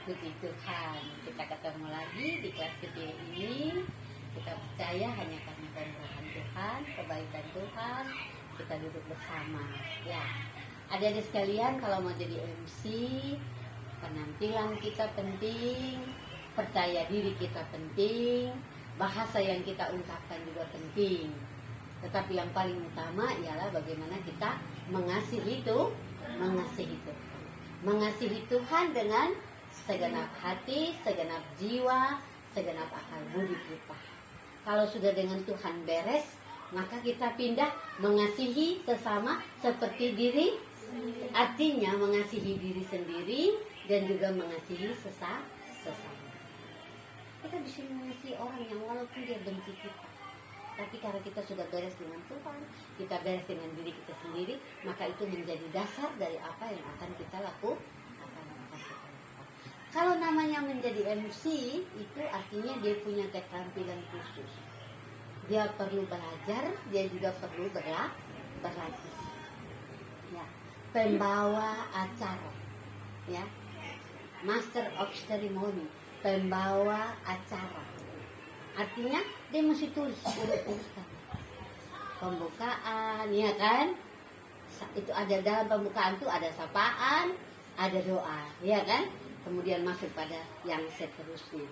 Puji Tuhan, kita ketemu lagi di kelas kecil ini. Kita percaya hanya karena pemurahan Tuhan, kebaikan Tuhan, kita duduk bersama. Ya, adik-adik sekalian, kalau mau jadi MC, penampilan kita penting, percaya diri kita penting, bahasa yang kita ungkapkan juga penting. Tetapi yang paling utama ialah bagaimana kita mengasihi Tuhan dengan segenap hati, segenap jiwa, segenap akal budi kita. Kalau sudah dengan Tuhan beres, maka kita pindah mengasihi sesama seperti diri. Artinya mengasihi diri sendiri dan juga mengasihi sesama. Kita bisa mengasihi orang yang walaupun dia benci kita. Tapi karena kita sudah beres dengan Tuhan, kita beres dengan diri kita sendiri, maka itu menjadi dasar dari apa yang akan kita lakukan. Kalau namanya menjadi MC, itu artinya dia punya keterampilan khusus. Dia perlu belajar, dia juga perlu berlatih. Ya, pembawa acara, ya, Master of Ceremony, pembawa acara. Artinya dia mesti tulis urut-urutan. Pembukaan, ya kan? Itu ada dalam pembukaan itu ada sapaan, ada doa, ya kan? Kemudian masuk pada yang seterusnya.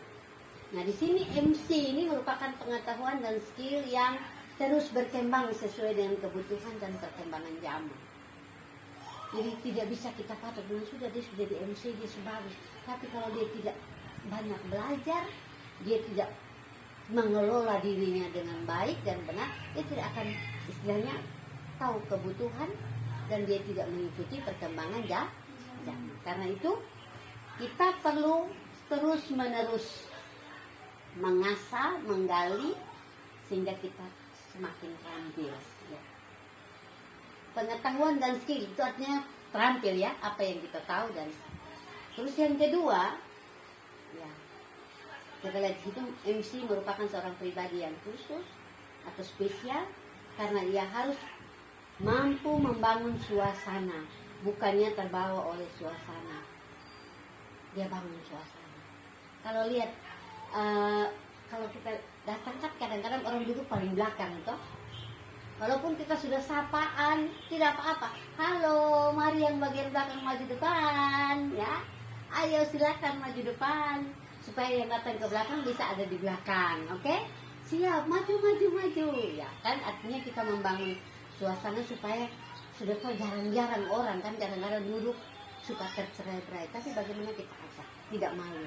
Nah, di sini MC ini merupakan pengetahuan dan skill yang terus berkembang sesuai dengan kebutuhan dan perkembangan zaman. Jadi tidak bisa kita patok dengan sudah dia sudah di MC, dia sebagus. Tapi kalau dia tidak banyak belajar, dia tidak mengelola dirinya dengan baik dan benar, dia tidak akan istilahnya tahu kebutuhan dan dia tidak mengikuti perkembangan zaman. Karena itu kita perlu terus-menerus mengasah, menggali sehingga kita semakin terampil. Ya. Pengetahuan dan skill itu artinya terampil, ya, apa yang kita tahu. Dan terus yang kedua, ya, kita lihat di situ MC merupakan seorang pribadi yang khusus atau spesial karena ia harus mampu membangun suasana, bukannya terbawa oleh suasana. Dia bangun suasana. Kalau lihat, kalau kita datang kan kadang-kadang orang duduk paling belakang toh. Walaupun kita sudah sapaan, tidak apa-apa. Halo, mari yang bagian belakang maju depan, ya. Ayo silakan maju depan supaya yang datang ke belakang bisa ada di belakang, oke? Siap, maju. Ya, kan artinya kita membangun suasana supaya sudah tahu jarang-jarang orang kan kadang-kadang duduk suka tercerai-berai, tapi bagaimana kita ajak, tidak malu.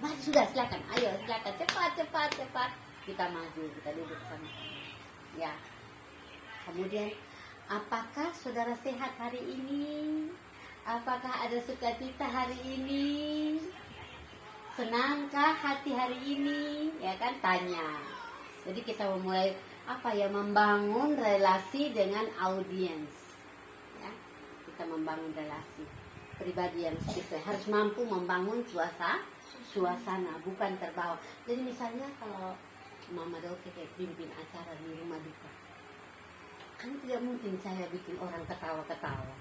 Mari sudah silakan, ayo silakan cepat kita maju, kita duduk sama. Ya. Kemudian, apakah saudara sehat hari ini? Apakah ada sukacita hari ini? Senangkah hati hari ini? Ya kan, tanya. Jadi kita memulai apa ya, membangun relasi dengan audiens. Ya, kita membangun relasi. Pribadi yang spesial harus mampu membangun suasana, bukan terbawa. Jadi misalnya kalau Mama Doki kayak pimpin acara di rumah duka, kan tidak mungkin saya bikin orang ketawa-ketawa,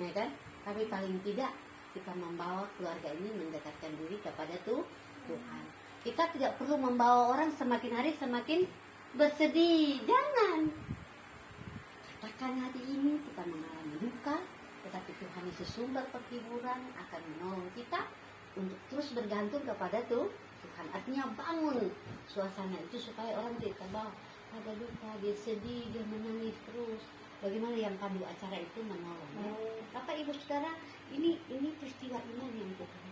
ya kan? Tapi paling tidak kita membawa keluarga ini mendekatkan diri kepada Tuhan. Kita tidak perlu membawa orang semakin hari semakin bersedih. Jangan. Katakan hari ini kita mengalami duka, tetapi Tuhan Yesus sumber penghiburan akan menolong kita untuk terus bergantung kepada Tuhan. Artinya bangun suasana itu supaya orang tidak terbawa. Ada duka, dia sedih, dia menangis terus. Bagaimana yang pandu acara itu menolong? Ya? Bapak Ibu Saudara, ini peristiwa iman yang Tuhan.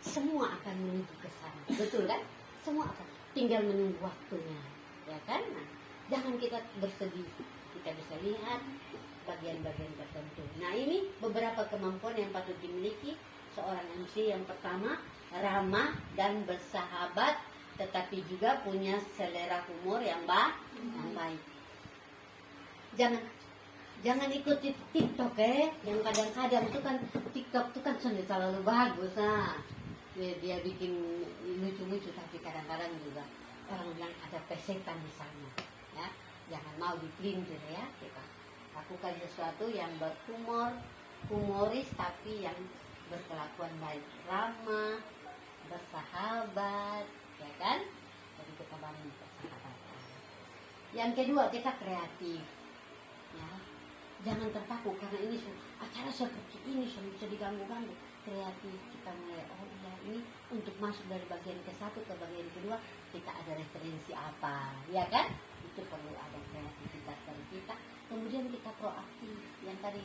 Semua akan menuju ke sana, betul kan? Semua akan, tinggal menunggu waktunya, ya kan? Nah, jangan kita bersedih. Kita bisa lihat bagian-bagian tertentu. Nah, ini beberapa kemampuan yang patut dimiliki seorang MC. Yang pertama, ramah dan bersahabat, tetapi juga punya selera humor yang baik. Jangan ikuti TikTok, yang kadang-kadang itu kan TikTok itu kan sudah terlalu bagus. Nah, dia bikin lucu-lucu, tapi kadang-kadang juga orang bilang ada pesetan di sana. Ya, jangan mau dipelintir, ya. Kita lakukan sesuatu yang berhumor, humoris, tapi yang berkelakuan baik, ramah, bersahabat, ya kan? Jadi kita bangun persahabatan. Yang kedua, kita kreatif, ya. Jangan terpaku karena ini acara seperti ini bisa diganggu-ganggu. Kreatif, kita mulai, oh iya ini untuk masuk dari bagian ke satu ke bagian kedua, kita ada referensi apa, ya kan? Itu perlu ada kreativitas dari kita. Kemudian kita proaktif, yang tadi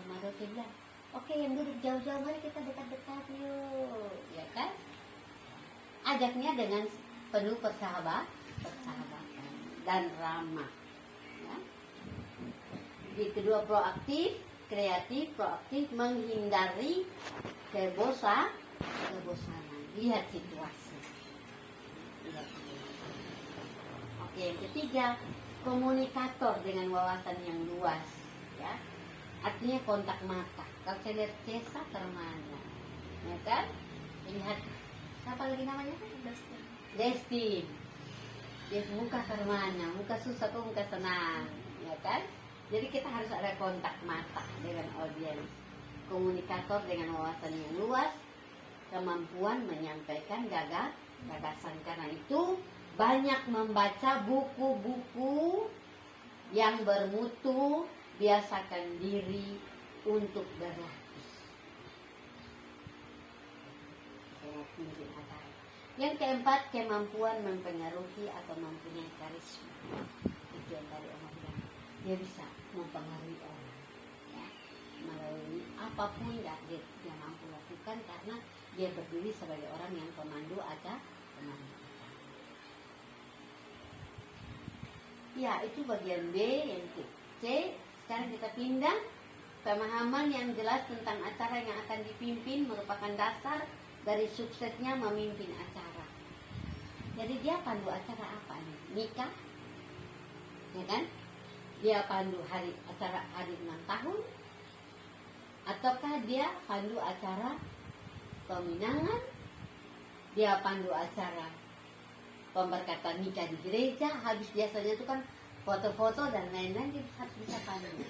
Madoke bilang, oke, yang duduk jauh-jauh, mari kita dekat-dekat yuk, ya kan? Ajaknya dengan penuh persahabatan dan ramah, ya. Jadi kedua, proaktif, kreatif, proaktif, menghindari kebosanan. Lihat situasi. Oke, yang ketiga, komunikator dengan wawasan yang luas, ya. Artinya kontak mata. Kalau saya lihat Cesa Termana, ya kan? Lihat siapa lagi namanya? Desti. Dia muka Termana, muka susah tuh muka senang, ya kan? Jadi kita harus ada kontak mata dengan audiens. Komunikator dengan wawasan yang luas, kemampuan menyampaikan gagasan. Karena itu banyak membaca buku-buku yang bermutu, biasakan diri untuk berlatih. Yang keempat, kemampuan mempengaruhi atau mempunyai karisma. Itu yang tadi Oma bilang. Dia bisa mempengaruhi orang, ya, melalui apapun yang dia mampu lakukan karena dia berdiri sebagai orang yang pemandu acara. Ya, itu bagian B. Yang C, sekarang kita pindah. Pemahaman yang jelas tentang acara yang akan dipimpin merupakan dasar dari suksesnya memimpin acara. Jadi dia pandu acara apa nih? Nikah, ya kan? Dia pandu acara hari 6 tahun, ataukah dia pandu acara peminangan, dia pandu acara pemberkatan nikah di gereja. Habis biasanya itu kan foto-foto dan lain-lain, dia harus bisa pandu,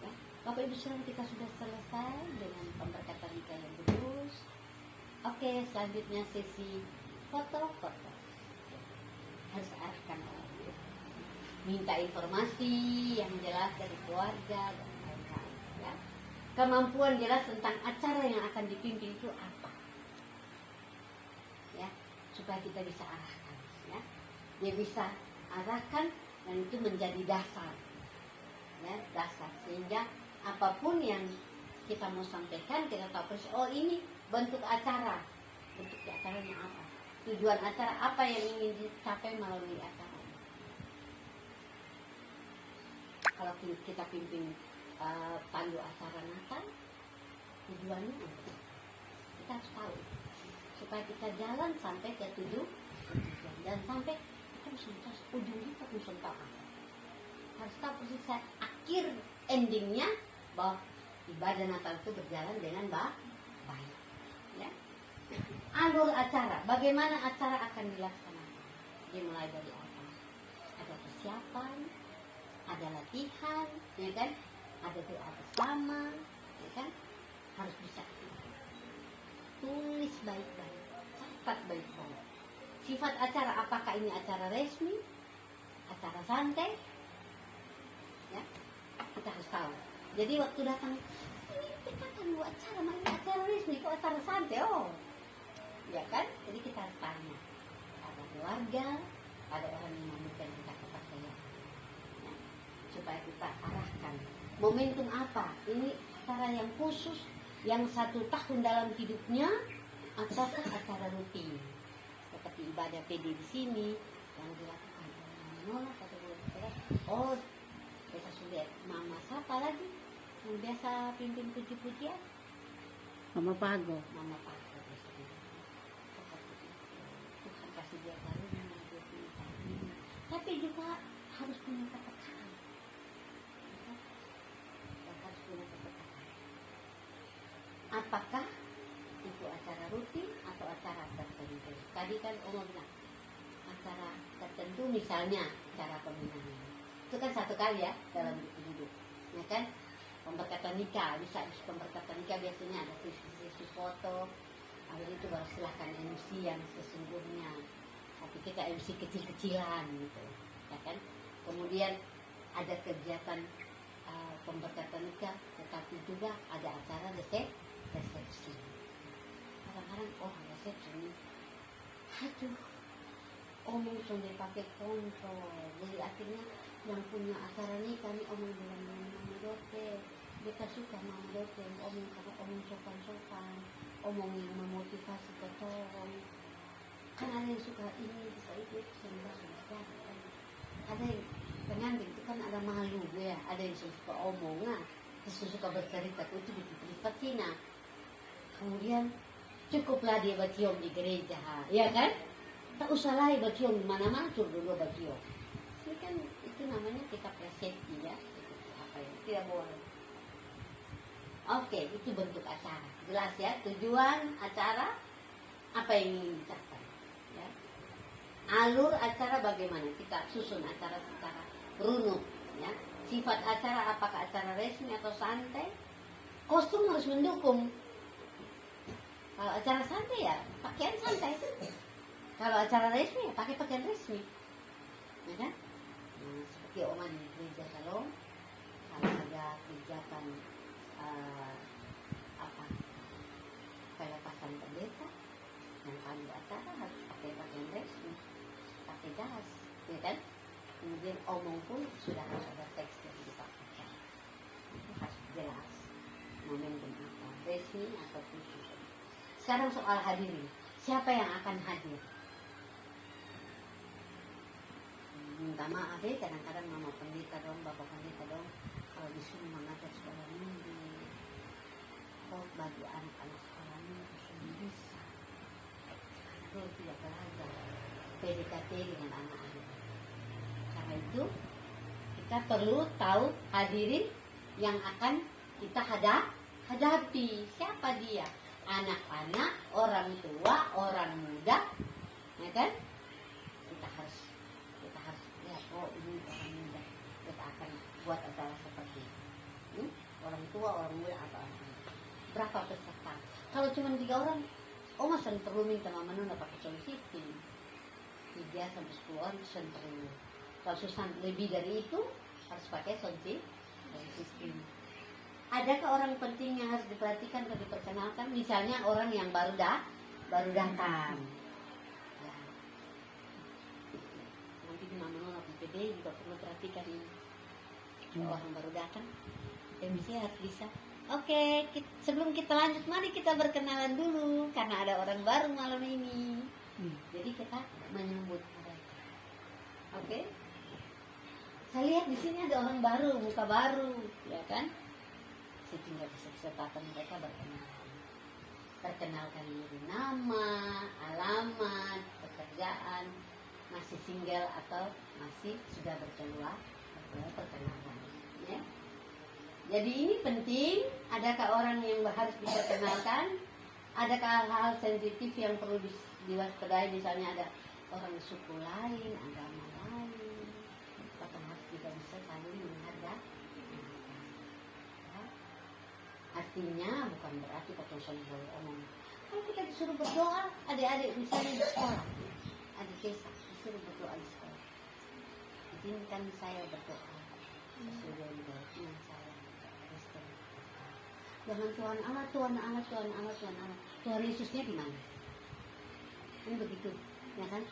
ya. Bapak Ibu saudara, kita sudah selesai dengan pemberkatan nikah yang bagus. Oke, selanjutnya sesi foto-foto. Harus arahkan orang, minta informasi yang jelas dari keluarga dan lain-lain, ya. Kemampuan jelas tentang acara yang akan dipimpin itu apa, ya, supaya kita bisa arahkan, ya. Dia bisa arahkan dan itu menjadi dasar, ya, dasar sehingga apapun yang kita mau sampaikan kita tahu persis, oh ini bentuk acara, bentuk acaranya apa, tujuan acara apa yang ingin dicapai melalui acara. Kalau kita pimpin pandu acara Natal, tujuannya apa? Kita harus tahu supaya kita jalan sampai ke tujuan dan sampai kita harus ujungnya kita harus tahu apa. Harus tahu persis akhir endingnya bahwa ibadah Natal itu berjalan dengan baik, ya. Alur acara, bagaimana acara akan dilaksanakan? Dimulai dari apa? Ada persiapan, ada latihan, ya kan? Ada doa bersama, ya kan? Harus bisa tulis baik-baik, catat baik-baik. Sifat acara, apakah ini acara resmi, acara santai, ya? Kita harus tahu. Jadi waktu datang, ini kita kan buat acara, ini acara resmi, kok acara santai, oh, ya kan? Jadi kita harus tanya pada keluarga, pada orang yang memberikan kita kepercayaan, ya, supaya kita arahkan momentum apa, ini acara yang khusus, yang 1 tahun dalam hidupnya, ataukah acara rutin seperti ibadah PD di sini yang dilakukan oleh Manola atau oh, biasa sudah Mama siapa lagi yang biasa pimpin puji-pujian? Mama Pago. Mama Pago. Tuhan kasih dia karunia, tapi juga harus punya kepekaan. Harus punya kepekaan. Apakah itu acara rutin atau acara tertentu? Tadi kan Oma bilang acara tertentu, misalnya acara peminangan. Itu kan 1 kali ya dalam hidup, ya kan? pemberkatan nikah, bisa pemberkatan nikah biasanya ada sesi foto. Habis itu baru silahkan MC yang sesungguhnya. Tapi kita MC kecil-kecilan gitu, ya kan? Kemudian ada kegiatan pemberkatan nikah, tetapi juga ada acara resepsi. Kadang-kadang resepsi ini, aduh, omong sudah pakai kontrol. Jadi akhirnya yang punya acara nikah nih omong bilang Mama Dote, kita suka Mama Dote, omong karena omong sopan-sopan, omong yang memotivasi ketong. Kan ada yang suka ini, suka itu, sembah. Ada yang pengantin itu kan ada malu ya, ada yang suka omong, suka bercerita, itu di privat sih. Nah, kemudian cukuplah dia baciom di gereja, ya kan? Tak usah lagi baciom di mana-mana, dulu baciom. Ini kan itu namanya kita persepsi ya, itu apa ya? Tidak boleh. Oke, itu bentuk acara. Jelas ya, tujuan acara apa yang ingin dicapai. Ya. Alur acara bagaimana? Kita susun acara secara runut. Ya. Sifat acara apakah acara resmi atau santai? Kostum harus mendukung. Kalau acara santai ya pakaian santai. Kalau acara resmi ya pakai pakaian resmi. Ya kan? Nah, seperti Oma di gereja Shalom, kalau ada kegiatan pelepasan pendeta, yang kami acara harus pakai pakaian resmi, pakai jas, ya kan? Kemudian omong pun sudah harus ada teks yang dipakai. Itu harus jelas momentum apa, resmi atau khusus. Sekarang soal hadirin, siapa yang akan hadir? Minta maaf ya, kadang-kadang mama pendeta dong, bapak pendeta dong, kalau disuruh mengajar sekolah minggu, bagi anak-anak sekolah minggu sudah bisa, kalau tidak belajar PDKT dengan anak-anak. Karena itu kita perlu tahu hadirin yang akan kita hadapi. Siapa dia? Anak-anak, orang tua, orang muda, ya kan? Kita harus lihat, ini orang muda, kita akan buat acara seperti ini. Orang tua, orang muda, atau orang muda. Berapa peserta? Kalau cuma 3 orang, masa perlu minta mama nona pakai sound system. 3 sampai 10 orang sound perlu. Kalau susah lebih dari itu harus pakai sound system. Adakah orang penting yang harus diperhatikan atau diperkenalkan? Misalnya orang yang baru datang. Ya. Nanti di mana PPD juga perlu perhatikan ini. Orang baru datang, MC harus bisa. Oke, sebelum kita lanjut, mari kita berkenalan dulu karena ada orang baru malam ini. Jadi kita menyambut mereka. Oke? Saya lihat di sini ada orang baru, muka baru, ya kan? Saya tinggal kesempatan mereka berkenalan. Perkenalkan diri, nama, alamat, pekerjaan, masih single atau masih sudah berkeluarga, perkenalan. Ya. Jadi ini penting. Adakah orang yang harus diperkenalkan? Adakah hal-hal sensitif yang perlu diwaspadai? Misalnya ada orang suku lain, agama lain, apakah harus kita bisa saling menghargai? Artinya bukan berarti kita saling boleh omong. Kalau kita disuruh berdoa, adik-adik misalnya di sekolah, adik desa disuruh berdoa di sekolah, izinkan saya berdoa sesuai dengan iman saya Kristen. Jangan Tuhan Allah, Tuhan Allah, Tuhan Allah, Tuhan Allah. Tuhan Yesusnya di mana? Ini begitu, ya kan?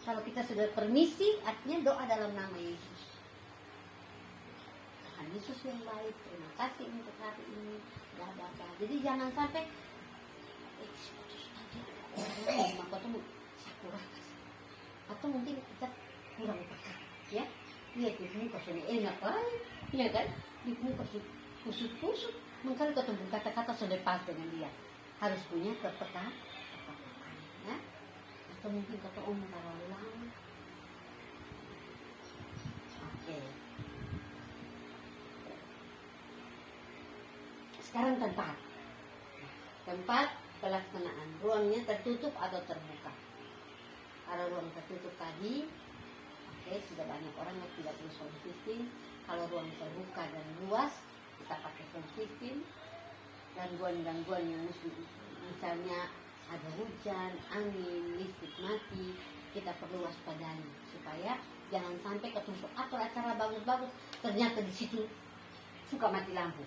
Kalau kita sudah permisi, artinya doa dalam nama Yesus. Tuhan Yesus yang baik, terima kasih untuk hari ini. Jadi jangan sampai maka tuh kurang, atau mungkin kita kurang peka, ya. Lihat di muka sini enak lah, ya kan? Di muka kusut-kusut, mengkali ketemu kata-kata sudah pas dengan dia. Harus punya kepekaan, ya. Atau mungkin kata terlalu lama. Oke. Sekarang tempat pelaksanaan, ruangnya tertutup atau terbuka. Kalau ruang tertutup tadi, oke, sudah banyak orang yang tidak perlu sound system. Kalau ruang terbuka dan luas, kita pakai sound system. Gangguan-gangguan yang misalnya ada hujan, angin, listrik mati, kita perlu waspadai supaya jangan sampai ketusuk atau acara bagus-bagus ternyata di situ suka mati lampu.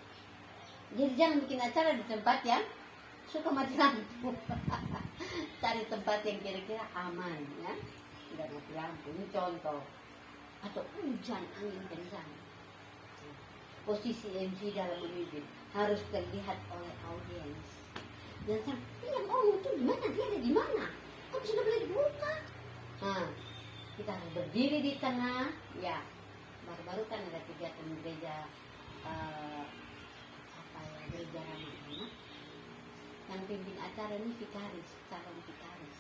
Jadi jangan bikin acara di tempat yang suka mati lampu. Cari tempat yang kira-kira aman ya, tidak mati lampu. Ini contoh. Atau hujan, angin kencang. Posisi MC dalam memimpin harus terlihat oleh audiens. Dan yang itu di mana? Dia ada di mana? Kok sudah boleh dibuka? Nah, kita harus berdiri di tengah. Ya, baru-baru kan ada kegiatan gereja gereja ramah-ramah. Yang pimpin acara ini vikaris, calon vikaris.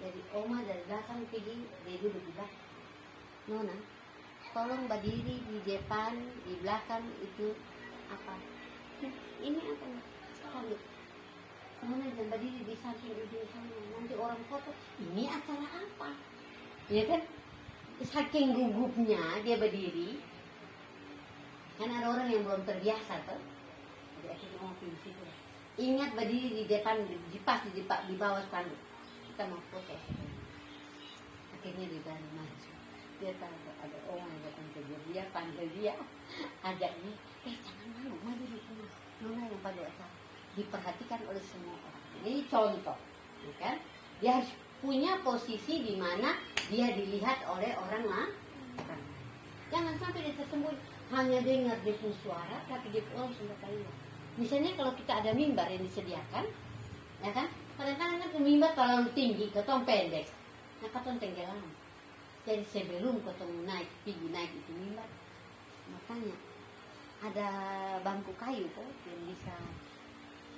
Jadi oma dari belakang pergi, dia duduk di belakang. Nona, tolong berdiri di depan, di belakang itu apa? Ini apa? Kali. Kemudian dan berdiri di samping ide sana. Nanti orang foto, ini acara apa? Ya kan? Saking gugupnya dia berdiri. Kan ada orang yang belum terbiasa tuh. Jadi akhirnya mau pilih situ. Ingat berdiri di depan, di bawah spanduk. Kita mau foto. Akhirnya dia berani maju. Dia tahu ada orang yang datang ke dia, panggil dia, ajaknya, jangan malu, maju di sini. Nona yang pada acara diperhatikan oleh semua orang. Ini contoh, ya kan? Dia harus punya posisi di mana dia dilihat oleh orang lain. Jangan sampai dia tersembunyi, hanya dengar dia punya suara, tapi dia langsung berkalimat. Misalnya kalau kita ada mimbar yang disediakan, ya kan? Kadang-kadang kan mimbar terlalu tinggi, ketong pendek, nah ketong tenggelam. Jadi sebelum ketong pergi naik itu mimbar, makanya ada bangku kayu kok yang bisa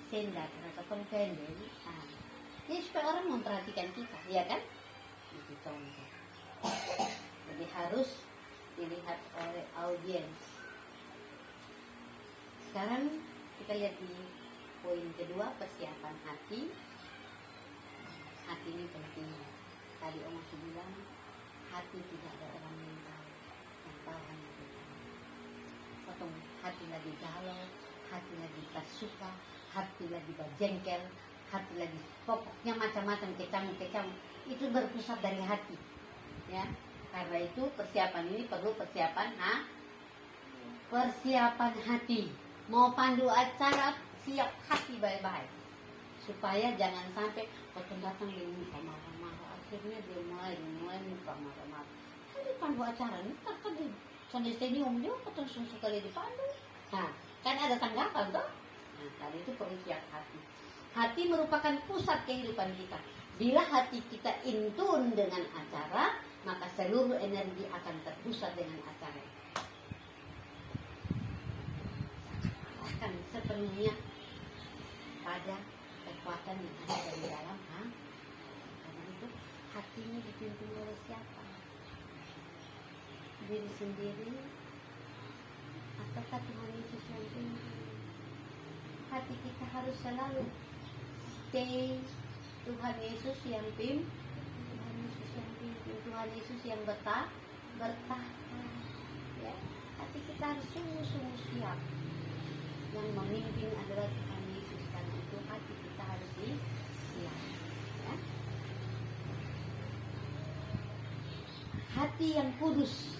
tenda karena ketong pendek. Nah, jadi supaya orang memperhatikan kita, ya kan? Itu contoh. Jadi harus dilihat oleh audiens. Sekarang kita lihat di poin kedua, persiapan hati. Hati ini penting. Tadi Om masih bilang, hati tidak ada orang yang tahu hanya kita. Potong hati lagi galau, hati lagi tak suka, hati lagi berjengkel, hati lagi pokoknya macam-macam kecam-kecam itu berpusat dari hati. Ya, karena itu persiapan ini perlu persiapan hati. Mau pandu acara, siap hati baik-baik. Supaya jangan sampai potong datang dia muka marah-marah. Akhirnya dia mulai muka marah-marah. Kan di pandu acara ini kan di Sunday Stadium dia potong suka dia dipandu. Nah, kan ada tanggapan toh? Nah, tadi itu perlu siap hati. Hati merupakan pusat kehidupan kita. Bila hati kita in tune dengan acara, maka seluruh energi akan terpusat dengan acara. Akan sepenuhnya pada kekuatan yang ada dari dalam karena itu hatinya dipimpin oleh siapa? Diri sendiri ataukah Tuhan Yesus yang pimpin? Hati kita harus selalu stay Tuhan Yesus yang pimpin, Tuhan Yesus yang bertahan. Ya, hati kita harus sungguh-sungguh siap. Yang memimpin adalah Tuhan Yesus, karena itu hati kita harus siap. Ya. Hati yang kudus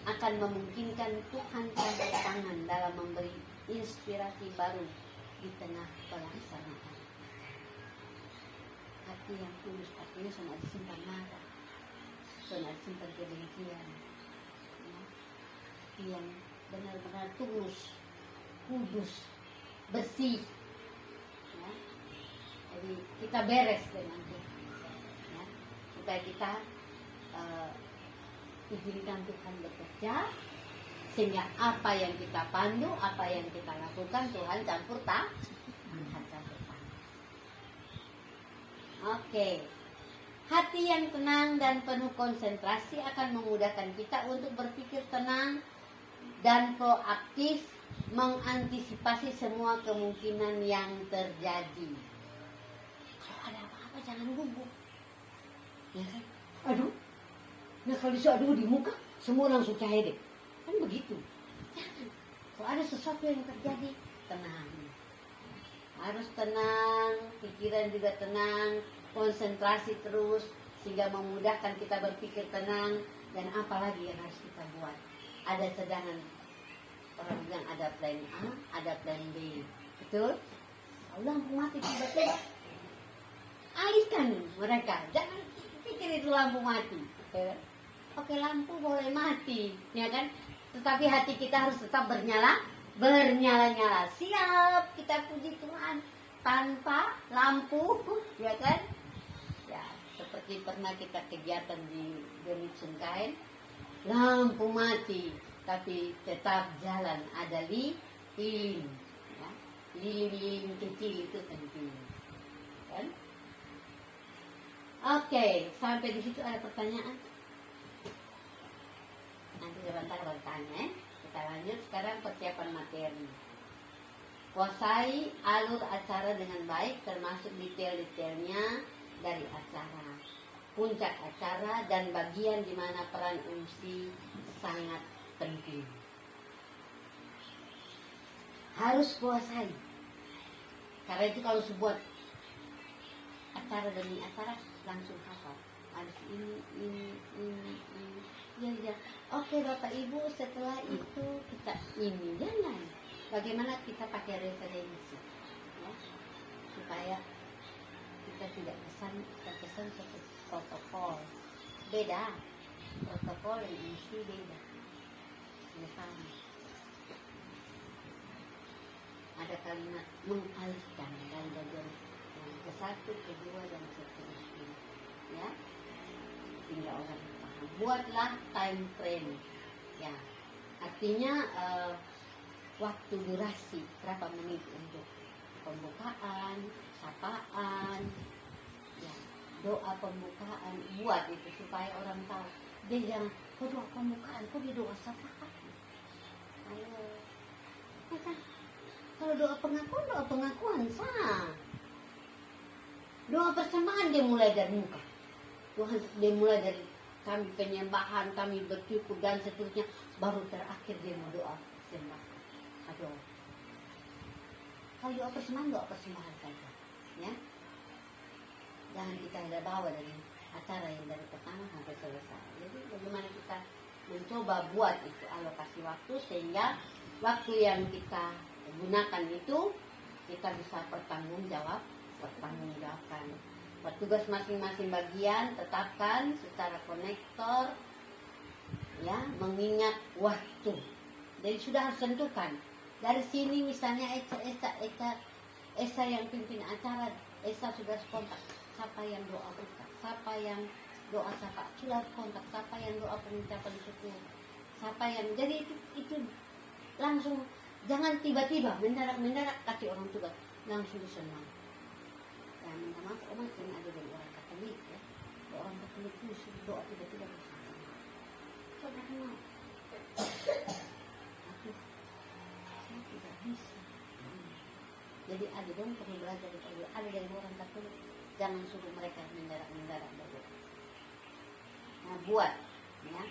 akan memungkinkan Tuhan campur tangan dalam memberi inspirasi baru di tengah pelaksanaan. Hati yang tulus artinya sangat simpan marah, sangat simpan kebencian, ya. Yang benar-benar tulus, kudus, bersih, ya. Jadi kita beres dengan Tuhan, ya. Supaya kita izinkan Tuhan bekerja, sehingga apa yang kita pandu, apa yang kita lakukan Tuhan campur tangan. Oke. Hati yang tenang dan penuh konsentrasi akan memudahkan kita untuk berpikir tenang dan proaktif mengantisipasi semua kemungkinan yang terjadi. Kalau ada apa-apa jangan gugup. Ya kan? Aduh. Nah kalau aduh di muka semua langsung cahaya deh. Kan begitu. Jangan. Kalau ada sesuatu yang terjadi, tenang. Harus tenang, pikiran juga tenang, konsentrasi terus, sehingga memudahkan kita berpikir tenang. Dan apalagi yang harus kita buat, ada cadangan. Orang bilang ada plan A, ada plan B. Betul? Kalau lampu mati tiba-tiba, alihkan mereka. Jangan pikir itu lampu mati. Oke, lampu boleh mati, ya kan? Tetapi hati kita harus tetap bernyala-nyala. Siap, kita puji Tuhan tanpa lampu, ya kan? Ya, seperti pernah kita kegiatan di Geritsun Kain, lampu mati, tapi tetap jalan, ada lilin, ya. Lilin kecil itu penting, kan? Oke, sampai di situ ada pertanyaan? Nanti sebentar bertanya. Kita lanjut sekarang persiapan materi. Kuasai alur acara dengan baik, termasuk detail-detailnya dari acara, puncak acara, dan bagian di mana peran MC sangat penting. Harus kuasai. Karena itu kalau sebuah acara demi acara langsung hafal. Harus ini. Ya. Oke Bapak Ibu, setelah itu kita ini. Jangan. Bagaimana kita pakai referensi, ya? Supaya kita tidak terkesan satu protokol. Beda. Protokol yang isi beda. Misalnya ada kalimat mengalihkan dari bagian yang ke satu, kedua, dan seterusnya, ya. Tinggal orang paham. Buatlah time frame, ya. Artinya waktu durasi berapa menit untuk pembukaan, sapaan, ya, doa pembukaan. Buat itu supaya orang tahu. Dia jangan, kok doa pembukaan, kok dia doa sapaan. Ayo, ya kan? Kalau doa pengakuan sah. Doa persembahan dia mulai dari muka. Tuhan dia mulai dari kami penyembahan, kami bersyukur dan seterusnya, baru terakhir dia mau doa persembahan. Aduh. Kalau doa persembahan saja, ya. Jangan kita ada bawa dari acara yang dari pertama sampai selesai. Jadi bagaimana kita mencoba buat itu alokasi waktu sehingga waktu yang kita gunakan itu kita bisa pertanggungjawabkan. Tugas masing-masing bagian tetapkan secara konektor, ya, mengingat waktu. Jadi sudah harus tentukan. Dari sini misalnya Esa yang pimpin acara, Esa sudah kontak siapa yang doa buka, siapa yang doa sapa, sudah kontak siapa yang doa pengucapan syukur, siapa yang, jadi itu langsung. Jangan tiba-tiba mendadak kasih orang tugas langsung senang. Ya, minta maaf, sering ada dari orang Katolik, ya. Orang Katolik itu doa tiba-tiba bersama. Soalnya saya tidak bisa. Jadi ada dong perlu belajar dari ada orang Katolik. Jangan suruh mereka mendadak berdoa. Nah, buat, ya.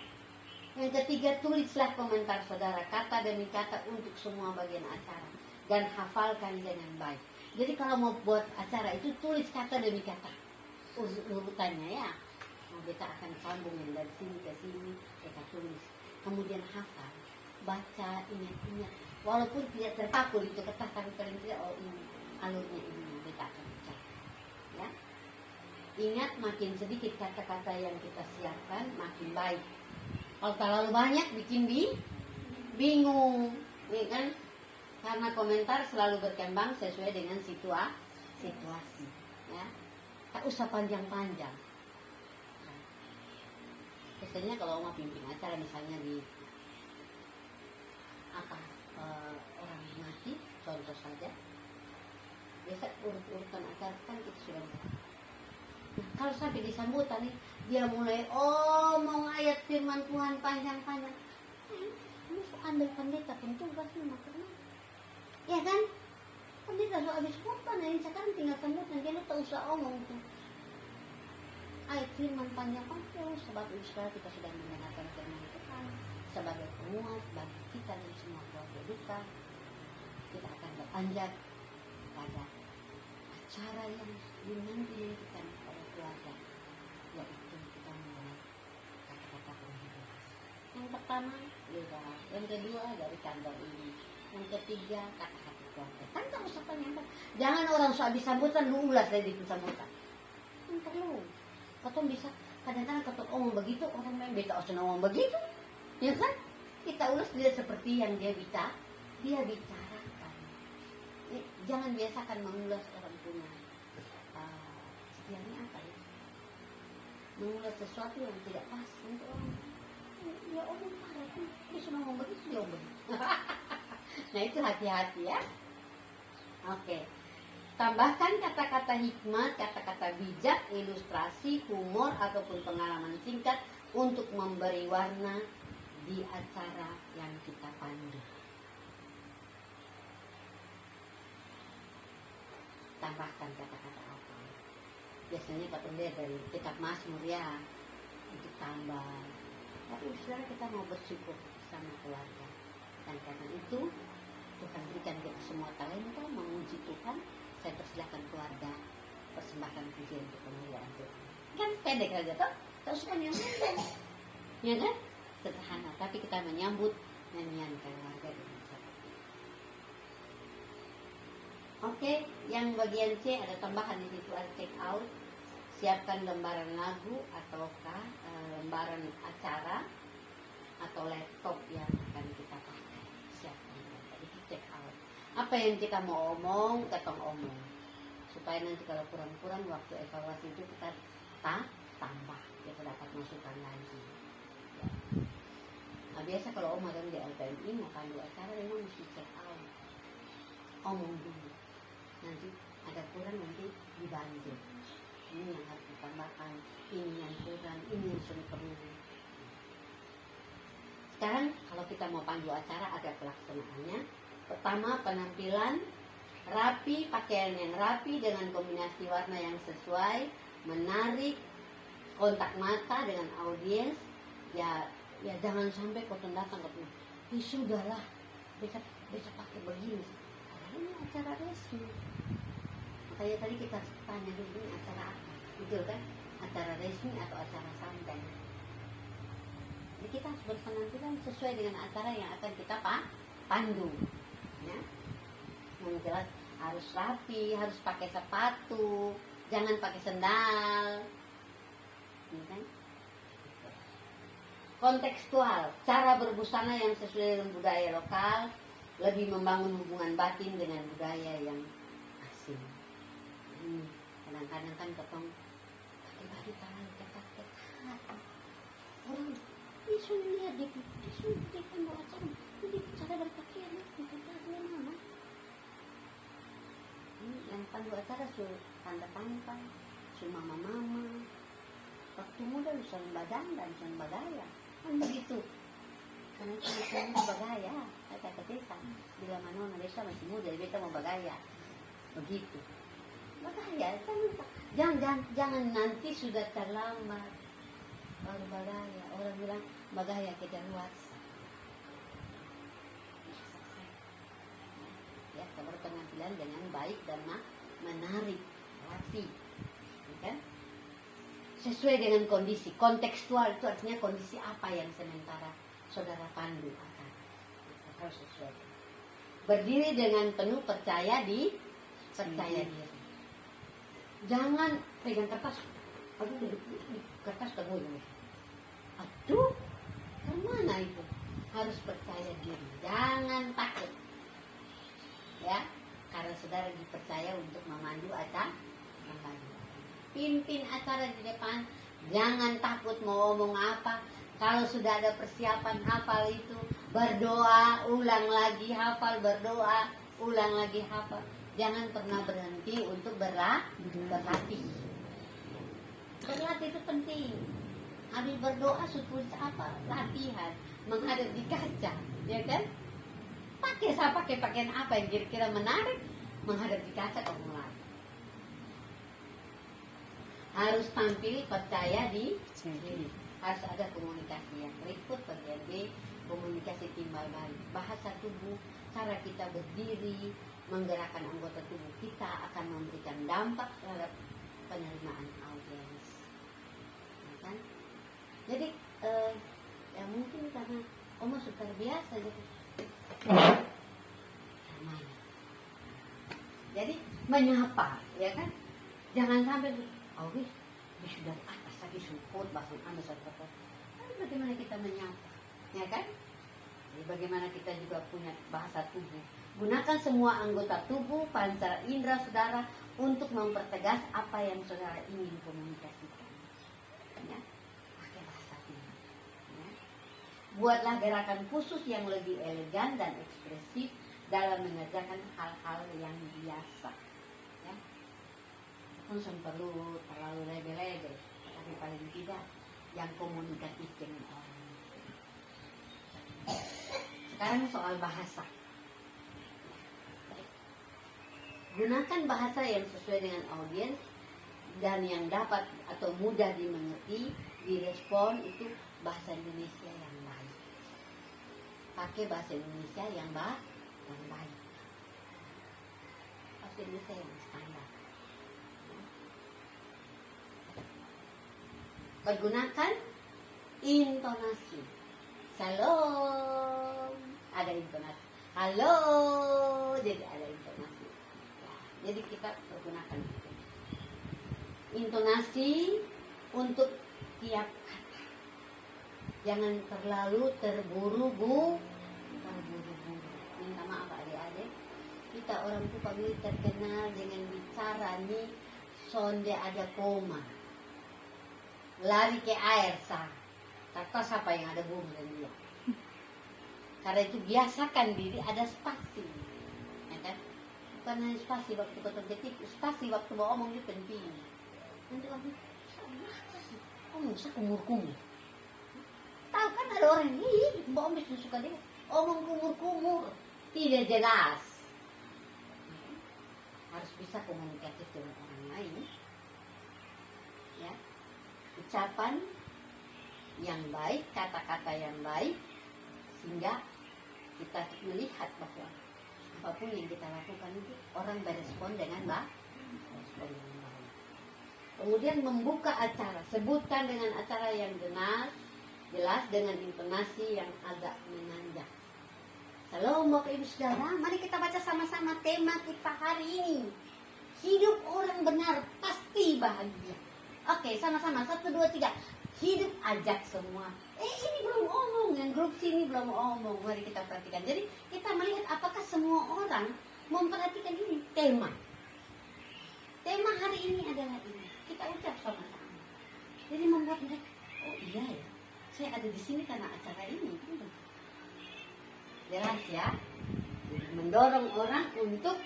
Yang ketiga, tulislah komentar saudara kata demi kata untuk semua bagian acara dan hafalkan dengan baik. Jadi kalau mau buat acara itu tulis kata demi kata urutannya, ya. Nah, kita akan sambungin dari sini ke sini, kita tulis. Kemudian hafal, baca, ingat. Walaupun tidak terpaku itu kertas, tapi paling tidak ini alurnya ini kita akan baca. Ya. Ingat, makin sedikit kata-kata yang kita siapkan makin baik. Kalau terlalu banyak bikin bingung, ya kan? Karena komentar selalu berkembang sesuai dengan situasi, ya. Tak usah panjang-panjang. Biasanya kalau mau pimpin acara misalnya di orang mati, contoh saja. Biasa urut-urutan acara kan kita sudah. Nah, kalau sampai di sambutan nih, dia mulai mau ayat firman Tuhan panjang-panjang. Ambil pendeta pun tugasnya makanya. Ya kan? Pendeta lo habis khotbah, nah ini sekarang tinggal sambutan, dia tak usah omong tuh. Ayat firman panjang-panjang, sebab itu sekarang kita sudah mendengarkan firman Tuhan. sebagai penguat bagi kita dan semua keluarga duka. Kita akan beranjak pada acara yang dinanti-nantikan pada keluarga, yaitu kita mulai kata-kata penghidupan. Yang pertama, liberal. Yang kedua, dari kantor ini. Yang ketiga, kata-kata keluarga. Kan tak usah panjang. Jangan orang so habis sambutan lu ulas dari itu sambutan. Kan perlu. Katong bisa kadang-kadang katong ngomong begitu, orang lain beta usah ngomong begitu. Ya kan? Kita ulas dia seperti yang dia bicarakan. Jangan biasakan mengulas orang punya istilahnya apa ya? Mengulas sesuatu yang tidak pas untuk orang. Ya orang parah kan, dia cuma ngomong begitu, dia ngomong begitu. Nah itu hati-hati ya. Oke. Tambahkan kata-kata hikmat, kata-kata bijak, ilustrasi, humor, ataupun pengalaman singkat untuk memberi warna di acara yang kita pandu. Tambahkan kata-kata apa? Biasanya kita lihat dari kitab Mazmur ya, untuk tambah. Tapi saudara, kita mau bersyukur sama keluarga. Dan karena itu Tuhan berikan kita semua talenta memuji Tuhan. Saya persilahkan keluarga persembahkan pujian untuk kemuliaan Tuhan. Kan pendek aja toh, tak usah yang pendek, ya kan? Sederhana, tapi kita menyambut nyanyian keluarga dengan seperti itu. Oke, yang bagian C ada tambahan di situ, ada check out. Siapkan lembaran lagu ataukah lembaran acara atau laptop yang akan kita pakai. Siapkan itu check out. Apa yang kita mau omong, ketong omong. Supaya nanti kalau kurang-kurang waktu evaluasi itu kita tambah, kita dapat masukan lagi. Ya. Nah, biasa kalau om ada di LPMI mau pandu acara memang mesti check out. Omong dulu. Nanti ada kurang nanti dibantu. Ini yang harus ditambahkan, ini yang kurang, ini yang sudah perlu. Sekarang kalau kita mau pandu acara ada pelaksanaannya. Pertama, penampilan rapi, pakaian yang rapi dengan kombinasi warna yang sesuai, menarik, kontak mata dengan audiens. Ya jangan sampai kau datang ke sudahlah, bisa pakai begini. Ini acara resmi. Makanya tadi kita tanya dulu ini acara apa, betul kan? Acara resmi atau acara santai. Jadi kita harus berpenampilan sesuai dengan acara yang akan kita pandu. Ya. Yang jelas harus rapi, harus pakai sepatu, jangan pakai sendal. Ya kan? Kontekstual, cara berbusana yang sesuai dengan budaya lokal, lebih membangun hubungan batin dengan budaya yang asing. Kadang-kadang kan ketong pakai baju tangan ketat-ketat. Orang disuruh lihat disuruh kan bawa acara, jadi cara berpakaian bukan cara mana. Yang pandu acara suruh tanda-tanda, suruh mama-mama. Waktu muda bisa badan dan bisa bagaya, kan begitu. Karena itu mau bagaya, kata desa. Bila mana desa masih muda, kita mau bagaya, begitu. Bagaya, jangan nanti sudah terlambat baru bagaya. Orang bilang bagaya kedaluarsa. Ya, kita berpenampilan dengan baik dan menarik, rapi, ya kan? Sesuai dengan kondisi. Kontekstual itu artinya kondisi apa yang sementara saudara pandu akan harus sesuai. Berdiri dengan penuh percaya diri. Jangan pegang kertas. Aduh, duduk di kertas kamu. Aduh, kemana itu? Harus percaya diri. Jangan takut. Ya, karena saudara dipercaya untuk memandu acara. Pimpin acara di depan. Jangan takut mau ngomong apa. Kalau sudah ada persiapan, hafal itu. Berdoa, ulang lagi hafal. Berdoa, ulang lagi hafal. Jangan pernah berhenti untuk berlatih. Berlatih itu penting. Habis berdoa, tulis apa? Latihan. Menghadap di kaca. Ya kan? Pakai pakaian apa yang kira-kira menarik. Menghadap di kaca kamu mulai. Harus tampil percaya diri. Harus ada komunikasi yang berikut bagian B. komunikasi timbal balik, bahasa tubuh, cara kita berdiri, menggerakkan anggota tubuh kita akan memberikan dampak terhadap penerimaan audiens, ya kan? Jadi ya mungkin karena Oma sudah biasa gitu. Jadi menyapa, ya kan? Jangan sampai sudah atas lagi support bahasa anda satu. Bagaimana kita menyapa, ya kan? Jadi bagaimana kita juga punya bahasa tubuh. Gunakan semua anggota tubuh, panca indera saudara untuk mempertegas apa yang saudara ingin komunikasikan. Ya, pakai bahasa tubuh. Ya. Buatlah gerakan khusus yang lebih elegan dan ekspresif dalam mengerjakan hal-hal yang biasa. Ya. Langsung perlu terlalu lebe-lebe, tapi paling tidak yang komunikatif dengan orang. Sekarang soal bahasa. Gunakan bahasa yang sesuai dengan audiens dan yang dapat atau mudah dimengerti, direspon itu bahasa Indonesia yang baik. Pakai bahasa Indonesia yang baik. Bahasa Indonesia yang standar. Pergunakan intonasi. Salam, ada intonasi. Halo, jadi ada intonasi. Jadi kita pergunakan intonasi untuk tiap kata. Jangan terlalu terburu-buru. Minta maaf adik-adik. Kita orang tua terkenal dengan bicara nih sonde ada koma. Lari ke air sah. Tak tahu siapa yang ada bumi dan dia. Karena itu biasakan diri ada spasi. Bukan hanya spasi waktu potong ketik, spasi waktu mau omong itu penting. Nanti kamu saya kumur-kumur. Tahu kan ada orang ini, mau omong suka dia, omong kumur-kumur, tidak jelas. Harus bisa komunikatif dengan orang lain. Ya, ucapan yang baik, kata-kata yang baik, sehingga kita melihat bahwa apapun yang kita lakukan itu orang berespon dengan baik. Kemudian membuka acara, sebutkan dengan acara yang jelas dengan intonasi yang agak menanjak. Halo Bapak Ibu Saudara, mari kita baca sama-sama tema kita hari ini. Hidup orang benar pasti bahagia. Oke, sama-sama 1, 2, 3. Hidup ajak semua. Ini belum omong, yang grup sini belum omong. Mari kita perhatikan. Jadi kita melihat apakah semua orang memperhatikan ini tema. Tema hari ini adalah ini. Kita ucap sama-sama. Jadi membuat mereka, oh iya ya, saya ada di sini karena acara ini. Jelas ya. Jadi mendorong orang untuk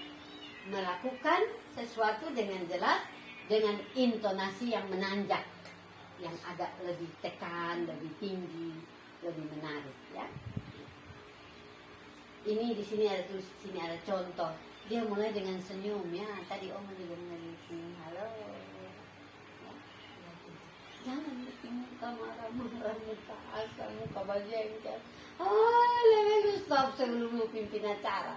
melakukan sesuatu dengan jelas, dengan intonasi yang menanjak, yang agak lebih tekan, lebih tinggi, lebih menarik, ya. Ini di sini ada tulis, di sini ada contoh. Dia mulai dengan senyum, ya. Tadi Om juga mulai senyum, halo. Ya. Jangan bikin muka marah-marah, muka asam, muka bajengkel. Lebih stop sebelum lu pimpin acara.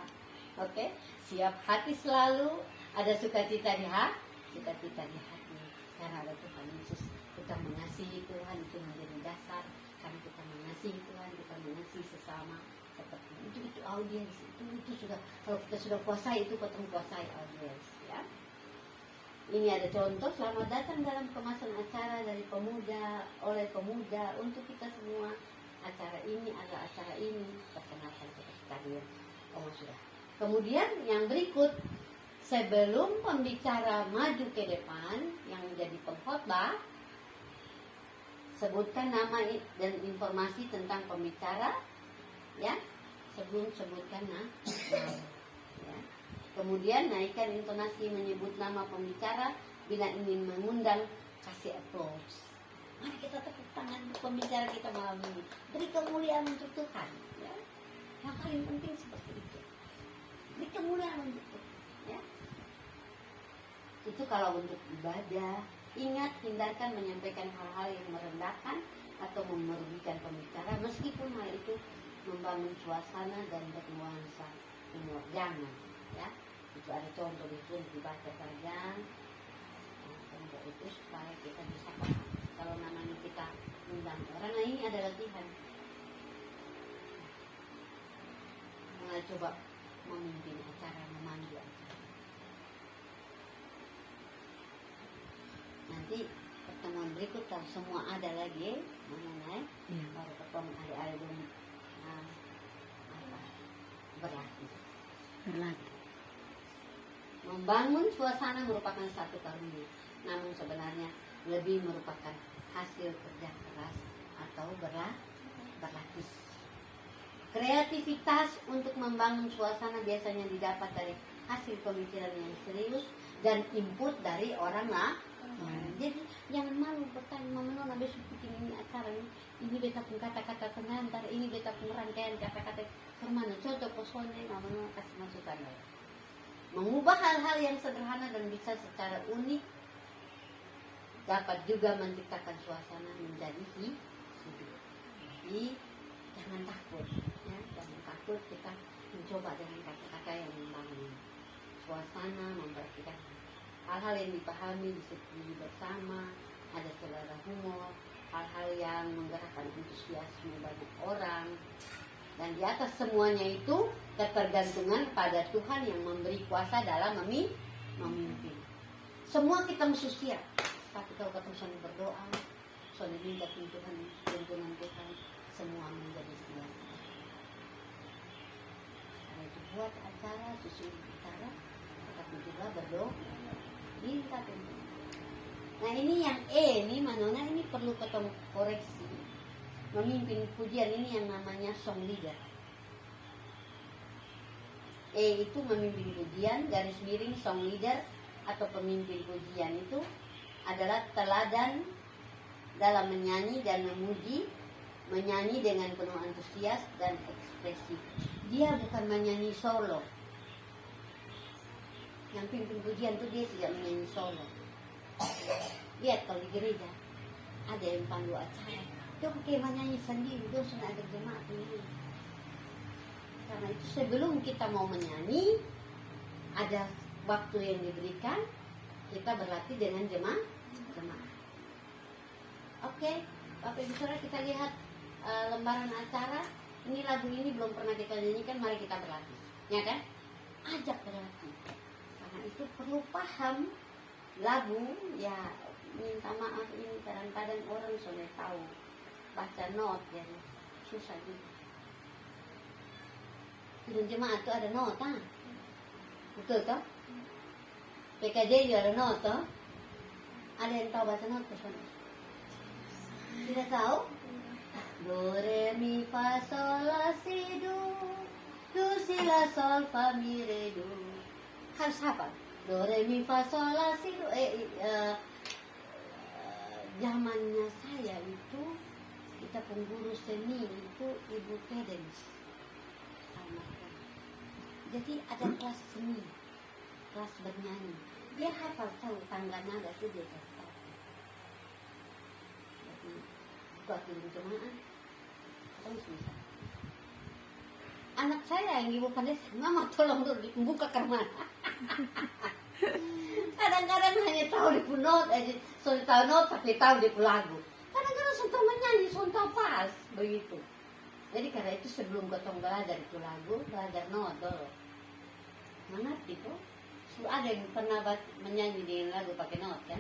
Oke, siap hati selalu. Ada sukacita di hati, sukacita di hati. Karena ada Tuhan Yesus. Kita mengasihi Tuhan itu menjadi dasar. Karena kita mengasihi Tuhan, kita mengasihi sesama. Seperti itu audiens, itu sudah, kalau kita sudah kuasai itu potong kuasai audiens, ya. Ini ada contoh, selamat datang dalam kemasan acara dari pemuda, oleh pemuda untuk kita semua. Acara ini adalah acara ini, perkenalkan seperti tadi ya. Sudah. Kemudian yang berikut, sebelum pembicara maju ke depan yang menjadi pengkhotbah, sebutkan nama dan informasi tentang pembicara, ya. Sebelum sebutkan nama, ya. Kemudian naikkan intonasi menyebut nama pembicara. Bila ingin mengundang, kasih applause. Mari kita tepuk tangan untuk pembicara kita malam ini. Beri kemuliaan untuk Tuhan, ya. Yang paling penting seperti itu. Beri kemuliaan untuk Tuhan, ya. Itu kalau untuk ibadah. Ingat, hindarkan menyampaikan hal-hal yang merendahkan atau merugikan pembicara, meskipun hal itu membangun suasana dan bernuansa humor. Jangan, ya. Itu ada contoh itu dibaca saja. Nah, contoh itu supaya kita bisa paham. Kalau namanya kita undang orang, nah ini ada latihan. Mulai coba memimpin acara, memandu acara. Nanti pertemuan berikut kalau semua ada lagi mengenai baru ketemu hari-hari belum berlatih. Membangun suasana merupakan satu karunia, namun sebenarnya lebih merupakan hasil kerja keras atau berlatih. Kreativitas untuk membangun suasana biasanya didapat dari hasil pemikiran yang serius dan input dari orang lain. Jadi jangan malu bertanya, Mama Nona besok bikin ini acara ini beta pun kata-kata pengantar, ini beta pun rangkaian kata-kata kemana, contoh posonnya Mama Nona kasih masukan. Mengubah hal-hal yang sederhana dan bisa secara unik dapat juga menciptakan suasana menjadi hidup. Jadi jangan takut, ya, jangan takut kita mencoba dengan kata-kata yang membangun suasana, memperhatikan hal-hal yang dipahami, disetujui bersama, ada selera humor, hal-hal yang menggerakkan antusiasme banyak orang. Dan di atas semuanya itu ketergantungan pada Tuhan yang memberi kuasa dalam memimpin. Semua kita mesti siap. Tapi kalau kita misalnya berdoa, soalnya minta Tuhan, tuntunan Tuhan, semua menjadi siap. Karena itu buat acara, susun acara, tetapi juga berdoa, minta tuntunan. Nah ini yang ini Manona ini perlu ketemu koreksi. Memimpin pujian ini yang namanya song leader. Itu memimpin pujian, garis miring song leader atau pemimpin pujian itu adalah teladan dalam menyanyi dan memuji, menyanyi dengan penuh antusias dan ekspresif. Dia bukan menyanyi solo. Yang pimpin pujian itu dia tidak menyanyi solo. Lihat kalau di gereja ada yang pandu acara, dia pakai menyanyi sendiri, dia sudah ada jemaat ini. Karena itu sebelum kita mau menyanyi, ada waktu yang diberikan, kita berlatih dengan jemaat. Oke, Bapak Ibu Saudara, kita lihat lembaran acara. Ini lagu ini belum pernah kita nyanyikan, mari kita berlatih, ya kan? Ajak berlatih. Karena itu perlu paham lagu, ya minta maaf ini kadang-kadang orang sudah tahu baca not, ya susah juga. Di jemaat itu ada nota, betul toh? PKJ juga ada nota. Ada yang tahu baca not personal? Tidak tahu? Do re mi fa sol la si do si la sol fa mi re do. Harus hafal. Do re mi fa sol la si do. Zamannya saya itu kita pengguru seni itu Ibu Kedens. Jadi ada kelas seni, kelas bernyanyi. Dia hafal tahu tangga nada itu dia tahu. Jadi buat turun jemaah, kamu bisa. Anak saya yang Ibu Kedens, Mama tolong dulu buka kerman. Kadang-kadang hanya tahu di not, sudah tahu not tapi tahu di lagu. Kadang-kadang sudah menyanyi, sudah pas begitu. Jadi karena itu sebelum gotong belajar itu lagu, belajar not dulu. Mengerti tuh? Ada yang pernah menyanyi di lagu pakai not kan?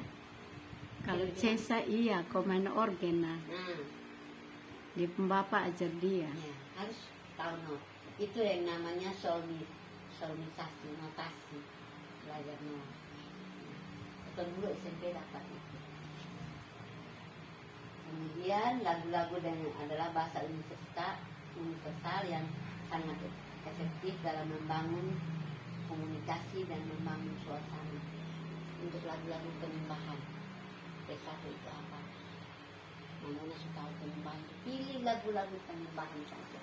Kalau Cesa iya, kau main organ nah. Di bapak ajar dia. Ya, harus tahu not. Itu yang namanya solmisasi, notasi, belajar not. Atau dulu SMP dapat itu. Kemudian lagu-lagu adalah bahasa universal yang sangat efektif dalam membangun komunikasi dan membangun suasana. Untuk lagu-lagu penyembahan, P1 itu apa? Namanya suka penyembahan, pilih lagu-lagu penyembahan saja.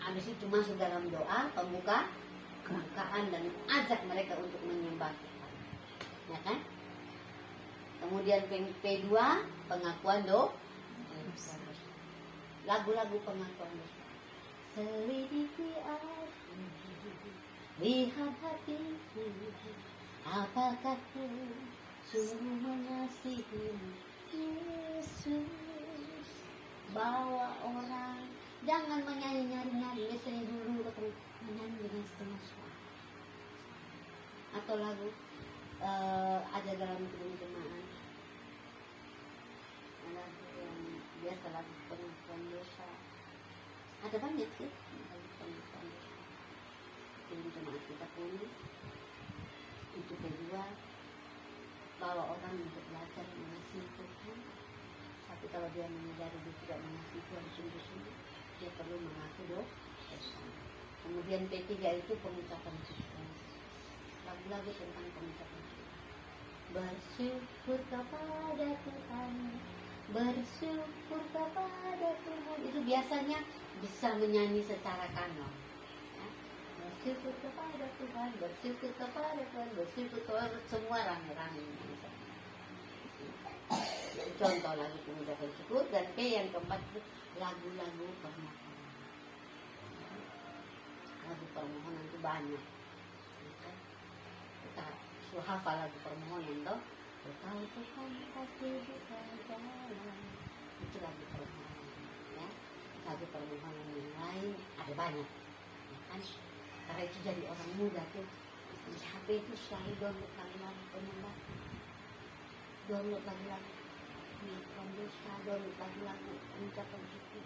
Habis itu masuk dalam doa pembukaan dan ajak mereka untuk menyembah Tuhan, ya kan? Kemudian P2 pengakuan lagu-lagu pengakuan dosa. Selidiki aku, lihat hatiku, apakah ku sungguh mengasihimu, Yesus. Bawa orang, jangan menyanyi nyari-nyari. Biasanya dulu ketemu menyanyi dengan setengah suara. Atau lagu ada dalam gedung jemaat, lagu yang biasa, lagu pengakuan dosa. Ada banyak sih lagu pengakuan dosa. Gedung jemaat kita punya. Itu kedua, bawa orang untuk belajar mengasihi Tuhan. Tapi kalau dia menyadari dia tidak mengasihi Tuhan sungguh-sungguh, dia perlu mengaku dosa. Kemudian ketiga itu pengucapan syukur. Lagu-lagu tentang pengucapan syukur. Bersyukur kepada Tuhan, bersyukur kepada Tuhan. Itu biasanya bisa menyanyi secara kanon. Ya. Bersyukur kepada Tuhan, bersyukur kepada Tuhan, bersyukur kepada semua rame-rame. Contoh lagu pengucapan syukur. Dan yang keempat itu lagu-lagu permohonan. Lagu permohonan itu banyak. Kita hafal lagu permohonan toh. Kau Tuhan pasti buka jalan. Itu lagu permohonan. Ya. Lagu permohonan yang lain ada banyak. Ya kan? Karena itu jadi orang muda tuh di HP itu selalu download lagu-lagu penyembah, download lagu-lagu pengakuan dosa, download lagu-lagu pengucapan syukur,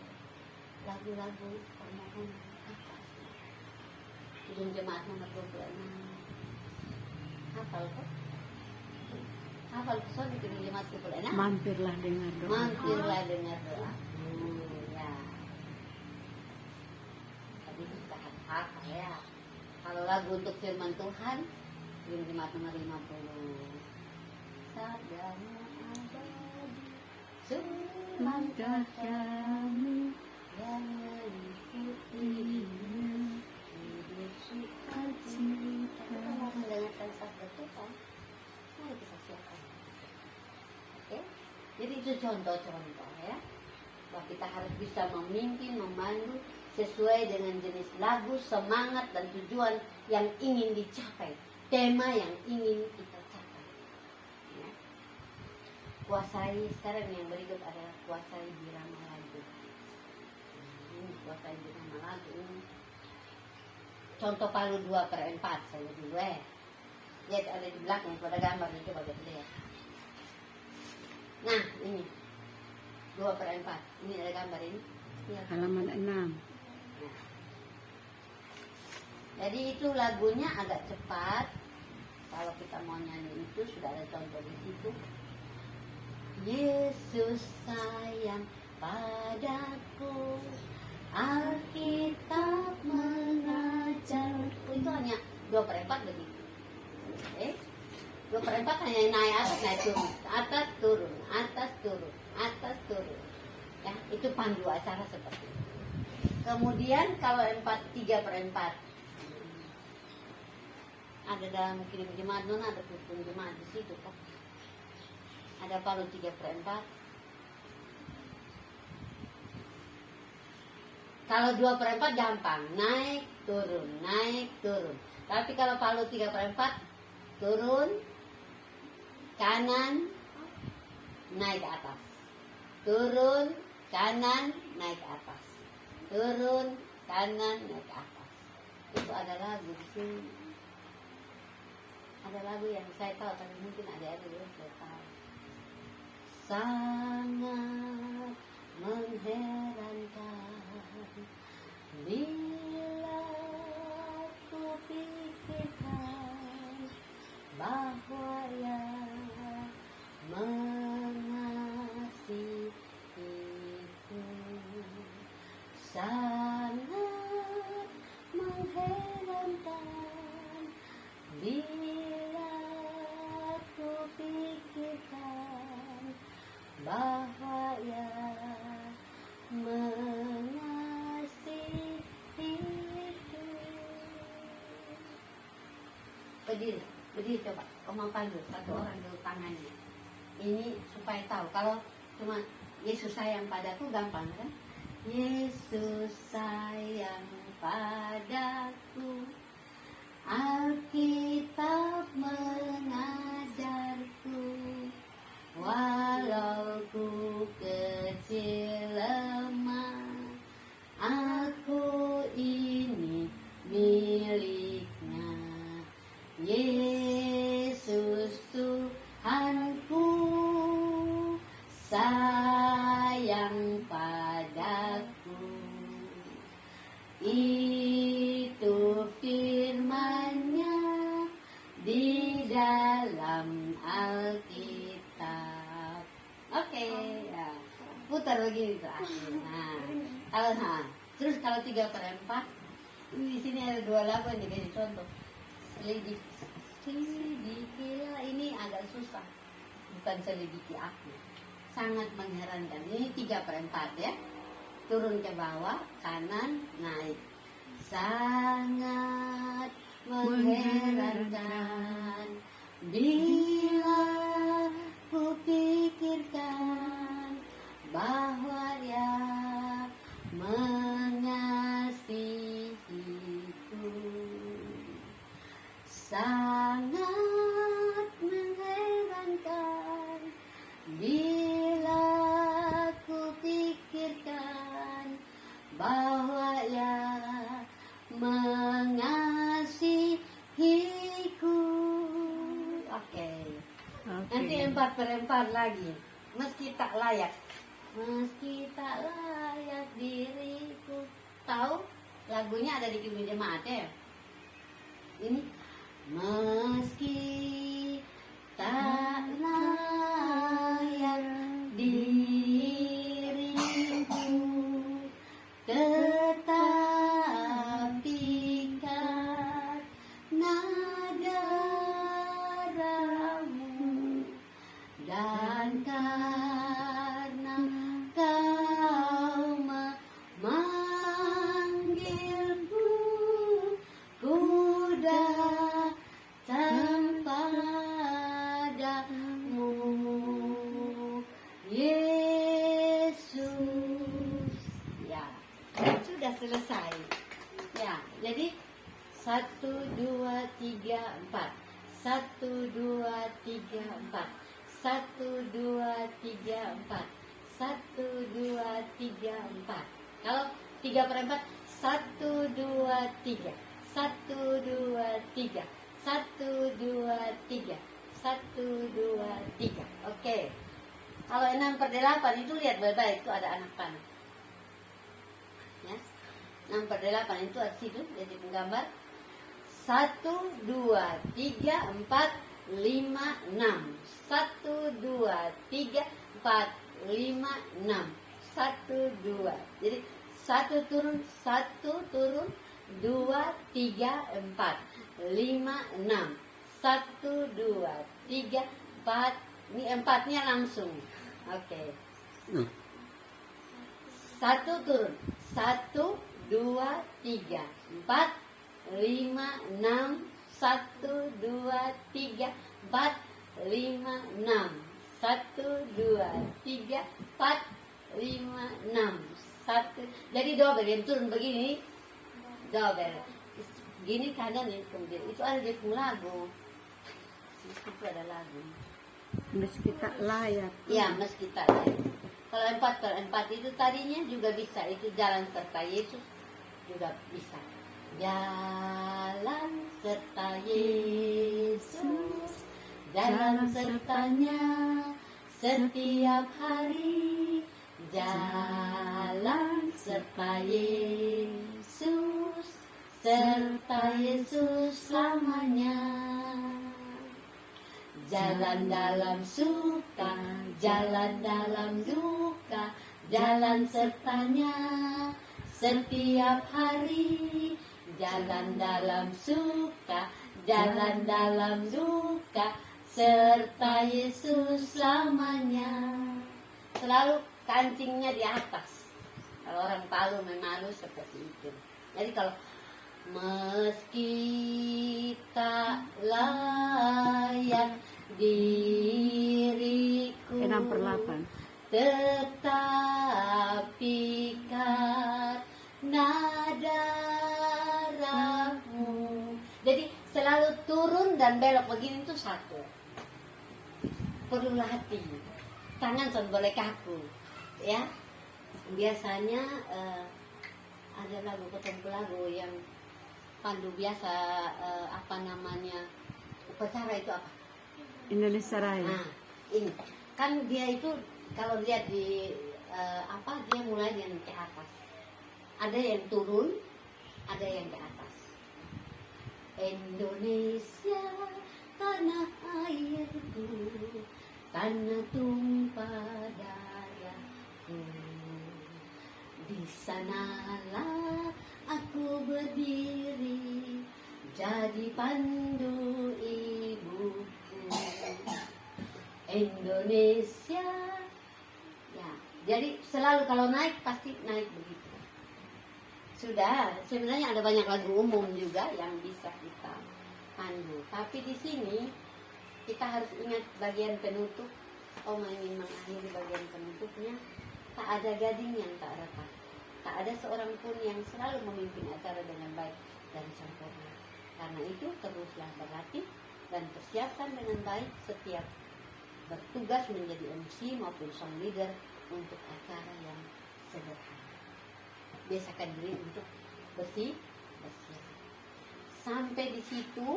lagu-lagu permohonan. Gedung jemaat nomor 26. Hafal kok? Hafal kesal di gedung jemaat 26? Mampirlah dengar doa. Mampirlah dengar doa. Ya. Tadi kita hafal ya. Kalau lagu untuk firman Tuhan, gedung jemaat nomor 50. Sabdamu abadi, Maka kami yang mengikutinya, hidup sukacita. Kita mau mendengarkan sabda Tuhan, mari kita siapkan. Oke? Jadi itu contoh-contoh ya, bahwa kita harus bisa memimpin, memandu sesuai dengan jenis lagu, semangat dan tujuan yang ingin dicapai, tema yang ingin kita capai. Ya. Kuasai, sekarang yang berikut adalah kuasai birama lagu. Ini kuasai birama lagu ini. Contoh Palu 2/4 saya dulu lihat ada di belakang pada gambar itu coba lihat. Nah ini 2/4 ini ada gambar ini. Lihat. halaman 6. Nah. Jadi itu lagunya agak cepat. Kalau kita mau nyanyi itu sudah ada contoh di situ. Yesus sayang padaku, Alkitab mengajarku. Itu hanya 2/4 begitu. 2/4 hanya naik atas, naik turun, atas turun, atas turun, atas turun. Ya, itu pandu acara seperti itu. Kemudian kalau 3/4 ada dalam kirim jemaat, non ada kirim jemaat di situ kok. Ada Palu 3/4. Kalau 2/4 gampang, naik turun, naik turun. Tapi kalau Palu 3/4 turun, kanan, naik ke atas, turun, kanan, naik ke atas, turun, kanan, naik ke atas. Itu ada lagu di sini. Ada lagu yang saya tahu, tapi mungkin ada yang saya tahu. Sangat mengherankan bila ku pikirkan bahwa yang mengasihiku. Sangat mengherankan bila ku pikirkan bahwa yang mengasihiku. Berdiri, berdiri coba. Omong panggil satu orang dulu tangannya. Ini supaya tahu. Kalau cuma Yesus sayang padaku gampang kan? Yesus sayang padaku. Alkitab mengajarku, walau ku kecil lemah, aku ini miliknya. Yesus Tuhanku sayang padaku. Itu firman-Nya di dalam Alkitab. Oke, ya. Putar lagi itu. Terus kalau 3/4, di sini ada 2 lagu yang dikasih contoh. Selidikilah, ini agak susah. Bukan selidiki aku. Sangat mengherankan. Ini 3/4 ya. Turun ke bawah, kanan, naik. Sangat mengherankan bila ku pikirkan bahwa Dia mengasihiku. Sangat mengherankan bila ku pikirkan bahwa Dia mengasihiku. Oke. Nanti 4/4 lagi. Meski tak layak, meski tak layak diriku. Tahu lagunya ada di Kimin Jemaat ya? Ini meski tak layak diriku, tetapi karena darah-Mu dan karena Kau memanggilku, ku datang padamu, Yesus. Ya, sudah selesai. Ya, jadi 1, 2, 3, 4. 1, 2, 3, 4. 1, 2, 3, 4. 1, 2, 3, 4. Kalau 3/4, 1, 2, 3. 1, 2, 3. 1, 2, 3. 1, 2, 3. Oke. Kalau 6/8 itu lihat baik-baik, itu ada anak panah. Ya. 6/8 itu ada situ, jadi penggambar. 1, 2, 3, 4, 5, 6. 1, 2, 3, 4, 5, 6. 1, 2. Jadi 1 turun, 2, 3, 4, 5, 6. 1, 2, 3, 4. Ini 4-nya langsung. Oke. 1 turun. 1, 2, 3, 4, 5, 6. 1, 2, 3, 4, 5, 6. 1, 2, 3, 4, 5, 6. 1. Jadi double yang turun begini. Double. Gini kanan ini kemudian. Itu ada di lagu. Itu ada lagu. Meski tak layak. Ya, meski tak layak. Kalau 4/4 itu tadinya juga bisa. Itu jalan serta Yesus juga bisa. Jalan serta Yesus, jalan sertanya setiap hari. Jalan serta Yesus, serta Yesus selamanya. Jalan dalam suka, jalan dalam duka, jalan sertanya setiap hari. Jalan dalam suka, jalan dalam duka, serta Yesus selamanya. Selalu kancingnya di atas. Kalau orang Palu memalu seperti itu. Jadi kalau meski tak layak diriku, 6/8. tetapi karena darahmu. Jadi selalu turun dan belok begini tuh satu. Perlu latih. Tangan boleh kaku, ya. Biasanya ada lagu ketemu lagu yang pandu biasa apa namanya upacara itu apa? Indonesia Raya. Nah, ini kan dia itu kalau lihat di dia mulai yang ke atas. Ada yang turun, ada yang ke atas. Indonesia tanah airku, tanah tumpah darahku. Di sanalah aku berdiri, jadi pandu ibuku. Indonesia, ya. Jadi selalu kalau naik pasti naik begitu. Sudah, sebenarnya ada banyak lagu umum juga yang bisa kita pandu. Tapi di sini kita harus ingat bagian penutup. Oma ingin mengakhiri bagian penutupnya. Tak ada gading yang tak retak. Tak ada seorang pun yang selalu memimpin acara dengan baik dan sempurna. Karena itu teruslah berlatih dan persiapkan dengan baik setiap bertugas menjadi MC maupun song leader untuk acara yang sederhana. Biasakan diri untuk bersih. Sampai di situ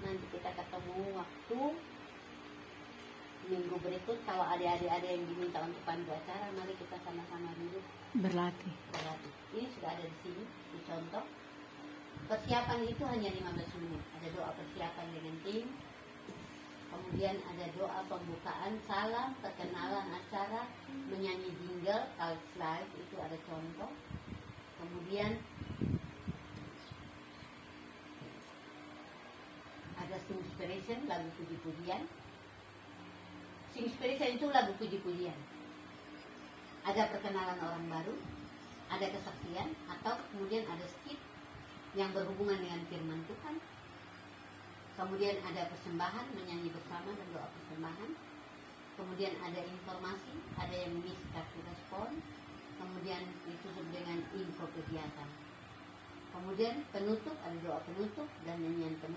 nanti kita ketemu waktu minggu berikut. Kalau adik-adik ada yang diminta untuk pandu acara, mari kita sama-sama duduk Berlatih. Ini sudah ada di sini, di contoh. Persiapan itu hanya 15 menit. Ada doa persiapan dengan tim. Kemudian ada doa pembukaan, salam, perkenalan acara, menyanyi jingle, kalau slide itu ada contoh. Kemudian ada Singspiration, lagu puji-pujian. Singspiration itu lagu puji-pujian. Ada perkenalan orang baru, ada kesaksian, atau kemudian ada skit yang berhubungan dengan firman Tuhan. Kemudian ada persembahan, menyanyi bersama dan doa persembahan. Kemudian ada informasi, ada yang miss kartu respon. Kemudian ditutup dengan info kegiatan. Kemudian penutup, ada doa penutup dan nyanyian penutup.